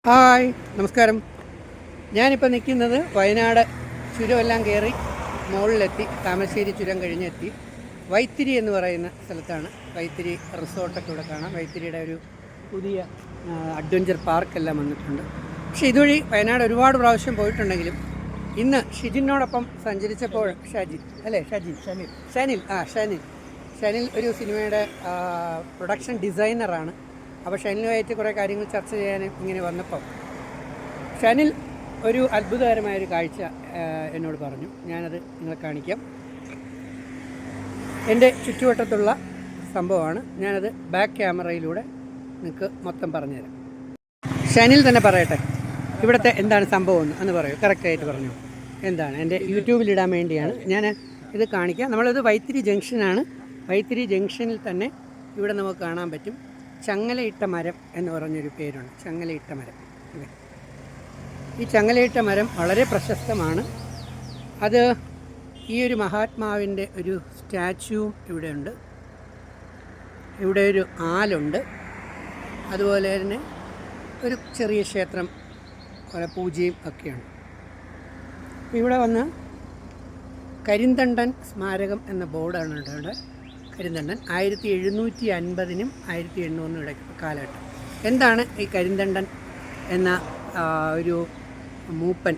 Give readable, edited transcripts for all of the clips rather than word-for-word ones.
Hi, നമസ്കാരം. ഞാനിപ്പോൾ നിൽക്കുന്നത് വയനാട് ചുരമെല്ലാം കയറി മുകളിലെത്തി, താമരശ്ശേരി ചുരം കഴിഞ്ഞെത്തി വൈത്തിരി എന്ന് പറയുന്ന സ്ഥലത്താണ്. വൈത്തിരി റിസോർട്ടൊക്കെ ഇവിടെ കാണാം. വൈത്തിരിയുടെ ഒരു പുതിയ അഡ്വഞ്ചർ പാർക്കെല്ലാം വന്നിട്ടുണ്ട്. പക്ഷേ ഇതുവഴി വയനാട് ഒരുപാട് പ്രാവശ്യം പോയിട്ടുണ്ടെങ്കിലും ഇന്ന് ഷിജിനോടൊപ്പം സഞ്ചരിച്ചപ്പോൾ ഷനിൽ ഒരു സിനിമയുടെ പ്രൊഡക്ഷൻ ഡിസൈനറാണ്. അപ്പോൾ ഷനിലുമായിട്ട് കുറേ കാര്യങ്ങൾ ചർച്ച ചെയ്യാൻ ഇങ്ങനെ വന്നപ്പോൾ ഷനിൽ ഒരു അത്ഭുതകരമായൊരു കാഴ്ച എന്നോട് പറഞ്ഞു. ഞാനത് നിങ്ങളെ കാണിക്കാം. എൻ്റെ ചുറ്റുവട്ടത്തുള്ള സംഭവമാണ്. ഞാനത് ബാക്ക് ക്യാമറയിലൂടെ നിങ്ങൾക്ക് മൊത്തം പറഞ്ഞുതരാം. ഷനിൽ തന്നെ പറയട്ടെ, ഇവിടുത്തെ എന്താണ് സംഭവം എന്ന് പറയൂ. കറക്റ്റായിട്ട് പറഞ്ഞു. എന്താണ് എൻ്റെ യൂട്യൂബിലിടാൻ വേണ്ടിയാണ് ഞാൻ ഇത് കാണിക്കാം. നമ്മളിത് വൈത്തിരി ജംഗ്ഷനാണ്. വൈത്തിരി ജംഗ്ഷനിൽ തന്നെ ഇവിടെ നമുക്ക് കാണാൻ പറ്റും ചങ്ങലയിട്ട മരം എന്ന് പറഞ്ഞൊരു പേരുണ്ട്. ചങ്ങലയിട്ട മരം. ഈ ചങ്ങലയിട്ട മരം വളരെ പ്രശസ്തമാണ്. അത് ഈ ഒരു മഹാത്മാവിൻ്റെ ഒരു സ്റ്റാച്യുവും ഇവിടെയുണ്ട്. ഇവിടെ ഒരു ആലുണ്ട്. അതുപോലെ തന്നെ ഒരു ചെറിയ ക്ഷേത്രം, പല പൂജയും ഒക്കെയുണ്ട്. ഇവിടെ വന്ന് കരിന്തണ്ടൻ സ്മാരകം എന്ന ബോർഡാണ് ഇവിടെ. കരിന്തണ്ടൻ 1750-നും 1800-നും ഇടയ്ക്ക് കാലഘട്ടം. എന്താണ് ഈ കരിന്തണ്ടൻ എന്ന ഒരു മൂപ്പൻ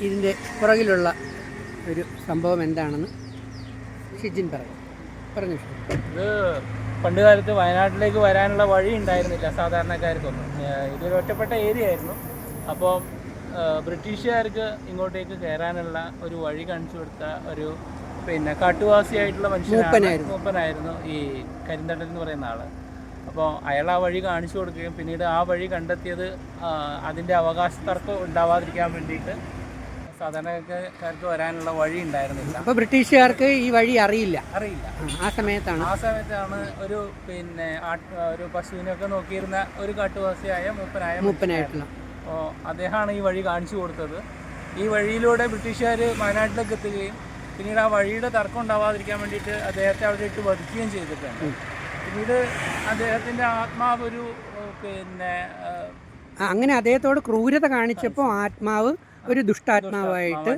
ഇതിൻ്റെ പുറകിലുള്ള ഒരു സംഭവം എന്താണെന്ന് ഷിജിൻ പറഞ്ഞു. ഇത് പണ്ട് കാലത്ത് വയനാട്ടിലേക്ക് വരാനുള്ള വഴി ഉണ്ടായിരുന്നില്ല സാധാരണക്കാർക്കൊന്നും. ഇതൊരു ഒറ്റപ്പെട്ട ഏരിയ ആയിരുന്നു. അപ്പോൾ ബ്രിട്ടീഷുകാർക്ക് ഇങ്ങോട്ടേക്ക് കയറാനുള്ള ഒരു വഴി കാണിച്ചു കൊടുത്ത ഒരു കാട്ടുവാസിയായിട്ടുള്ള മൂപ്പനായിരുന്നു ഈ കരിന്തണ്ടൻ എന്ന് പറയുന്ന ആള്. അപ്പോൾ അയാൾ ആ വഴി കാണിച്ചു കൊടുക്കുകയും പിന്നീട് ആ വഴി കണ്ടെത്തിയത് അതിൻ്റെ അവകാശ തർക്കം ഉണ്ടാവാതിരിക്കാൻ വേണ്ടിയിട്ട് സാധാരണക്കാർക്ക് വരാനുള്ള വഴി ഉണ്ടായിരുന്നില്ല. അപ്പോൾ ബ്രിട്ടീഷുകാർക്ക് ഈ വഴി അറിയില്ല. ആ സമയത്താണ് ഒരു പശുവിനൊക്കെ നോക്കിയിരുന്ന ഒരു കാട്ടുവാസിയായ മൂപ്പനായിട്ടുള്ള അപ്പോൾ അദ്ദേഹമാണ് ഈ വഴി കാണിച്ചു കൊടുത്തത്. ഈ വഴിയിലൂടെ ബ്രിട്ടീഷുകാർ വയനാട്ടിലേക്ക് എത്തുകയും പിന്നീട് ആ വഴിയുടെ തർക്കം ഉണ്ടാവാതിരിക്കാൻ വേണ്ടിയിട്ട് അദ്ദേഹത്തെ അവിടെ ഇട്ട് വധിക്കുകയും ചെയ്തിട്ടുണ്ട്. പിന്നീട് അദ്ദേഹത്തിൻ്റെ ആത്മാവ് അങ്ങനെ അദ്ദേഹത്തോട് ക്രൂരത കാണിച്ചപ്പോൾ ആത്മാവ് ഒരു ദുഷ്ടാത്മാവായിട്ട്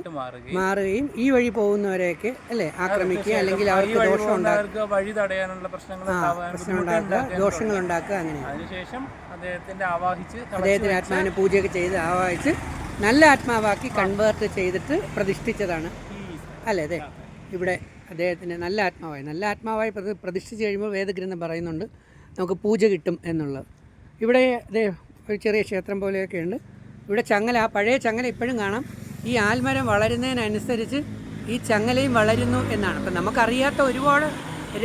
മാറുകയും ഈ വഴി പോകുന്നവരെയൊക്കെ ആക്രമിക്കുക, അല്ലെങ്കിൽ അവർക്ക് വഴി തടയാനുള്ള ദോഷങ്ങൾ ഉണ്ടാക്കുക. അങ്ങനെ അതിനുശേഷം അദ്ദേഹത്തിന് ആത്മാവിനെ പൂജയൊക്കെ ചെയ്ത് ആവാഹിച്ച് നല്ല ആത്മാവാക്കി കൺവേർട്ട് ചെയ്തിട്ട് പ്രതിഷ്ഠിച്ചതാണ്. അതെ, ഇവിടെ അദ്ദേഹത്തിന് നല്ല ആത്മാവായി പ്രതിഷ്ഠിച്ച് കഴിയുമ്പോൾ വേദഗ്രന്ഥം പറയുന്നുണ്ട് നമുക്ക് പൂജ കിട്ടും എന്നുള്ളത്. ഇവിടെ ഒരു ചെറിയ ക്ഷേത്രം പോലെയൊക്കെ ഉണ്ട്. ഇവിടെ ചങ്ങല, ആ പഴയ ചങ്ങല ഇപ്പോഴും കാണാം. ഈ ആൽമരം വളരുന്നതിനനുസരിച്ച് ഈ ചങ്ങലയും വളരുന്നു എന്നാണ്. അപ്പം നമുക്കറിയാത്ത ഒരുപാട്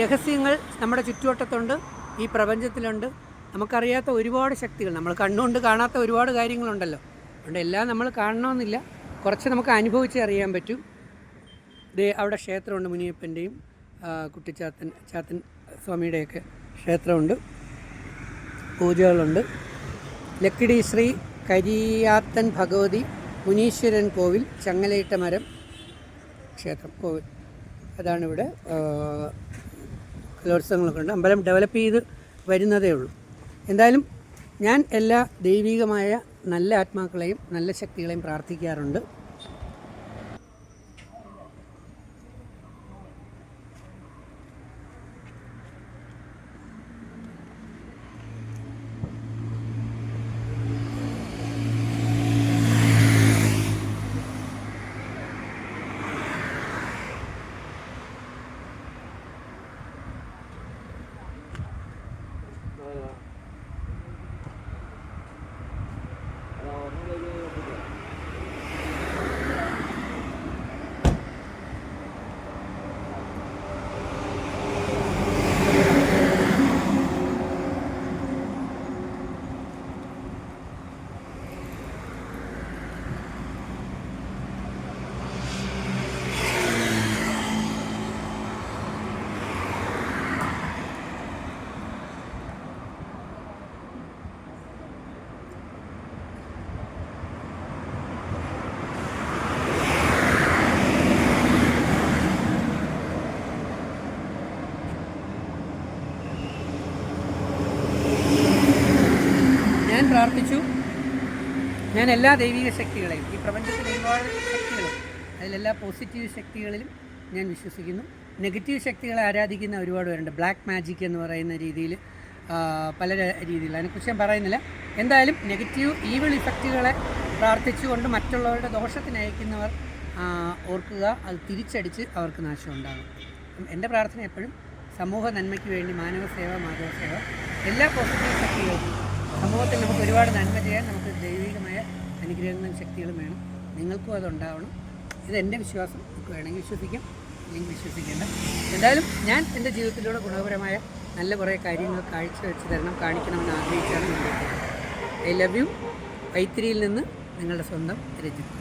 രഹസ്യങ്ങൾ നമ്മുടെ ചുറ്റുവട്ടത്തുണ്ട്, ഈ പ്രപഞ്ചത്തിലുണ്ട്. നമുക്കറിയാത്ത ഒരുപാട് ശക്തികൾ, നമ്മൾ കണ്ണുകൊണ്ട് കാണാത്ത ഒരുപാട് കാര്യങ്ങളുണ്ടല്ലോ. അതുകൊണ്ട് എല്ലാം നമ്മൾ കാണണമെന്നില്ല, കുറച്ച് നമുക്ക് അനുഭവിച്ച് അറിയാൻ പറ്റും. അവിടെ ക്ഷേത്രമുണ്ട്, മുനിയപ്പൻ്റെയും ചാത്തൻ സ്വാമിയുടെയൊക്കെ ക്ഷേത്രമുണ്ട്, പൂജകളുണ്ട്. ലക്കിടി ശ്രീ കരിയാത്തൻ ഭഗവതി മുനീശ്വരൻ കോവിൽ, ചങ്ങലയിട്ട മരം ക്ഷേത്രം കോവിൽ, അതാണിവിടെ. കലോത്സവങ്ങളൊക്കെ ഉണ്ട്. അമ്പലം ഡെവലപ്പ് ചെയ്ത് വരുന്നതേ ഉള്ളൂ. എന്തായാലും ഞാൻ എല്ലാ ദൈവികമായ നല്ല ആത്മാക്കളെയും നല്ല ശക്തികളെയും പ്രാർത്ഥിക്കാറുണ്ട്. പ്രാർത്ഥിച്ചു. ഞാൻ എല്ലാ ദൈവിക ശക്തികളെയും, ഈ പ്രപഞ്ചത്തിലെ ഒരുപാട് ശക്തികളും, അതിലെല്ലാ പോസിറ്റീവ് ശക്തികളിലും ഞാൻ വിശ്വസിക്കുന്നു. നെഗറ്റീവ് ശക്തികളെ ആരാധിക്കുന്ന ഒരുപാട് പേരുണ്ട്. ബ്ലാക്ക് മാജിക് എന്ന് പറയുന്ന രീതിയിൽ, പല രീതിയിൽ, അതിനെക്കുറിച്ച് ഞാൻ പറയുന്നില്ല. എന്തായാലും നെഗറ്റീവ് ഈവിൾ ഇഫക്റ്റുകളെ പ്രാർത്ഥിച്ചുകൊണ്ട് മറ്റുള്ളവരുടെ ദോഷത്തിന് അയക്കുന്നവർ ഓർക്കുക, അത് തിരിച്ചടിച്ച് അവർക്ക് നാശം ഉണ്ടാകും. എൻ്റെ പ്രാർത്ഥന എപ്പോഴും സമൂഹ നന്മയ്ക്ക് വേണ്ടി മാനവ സേവ, മാധവ സേവ, എല്ലാ പോസിറ്റീവ് ശക്തികൾക്കും സമൂഹത്തിൽ നമുക്ക് ഒരുപാട് നന്മ ചെയ്യാൻ നമുക്ക് ദൈവികമായ അനുഗ്രഹങ്ങളും ശക്തികളും വേണം. നിങ്ങൾക്കും അതുണ്ടാവണം. ഇതെൻ്റെ വിശ്വാസം. നമുക്ക് വേണമെങ്കിൽ വിശ്വസിക്കാം, അല്ലെങ്കിൽ വിശ്വസിക്കേണ്ട. എന്തായാലും ഞാൻ എൻ്റെ ജീവിതത്തിലൂടെ ഗുണപരമായ നല്ല കുറേ കാര്യങ്ങൾ കാഴ്ചവെച്ച് തരണം, കാണിക്കണമെന്ന് ആഗ്രഹിച്ചാണ് മുന്നോട്ട്. I love you. വൈത്തിരിയിൽ നിന്ന് നിങ്ങളുടെ സ്വന്തം രജിത്ത്.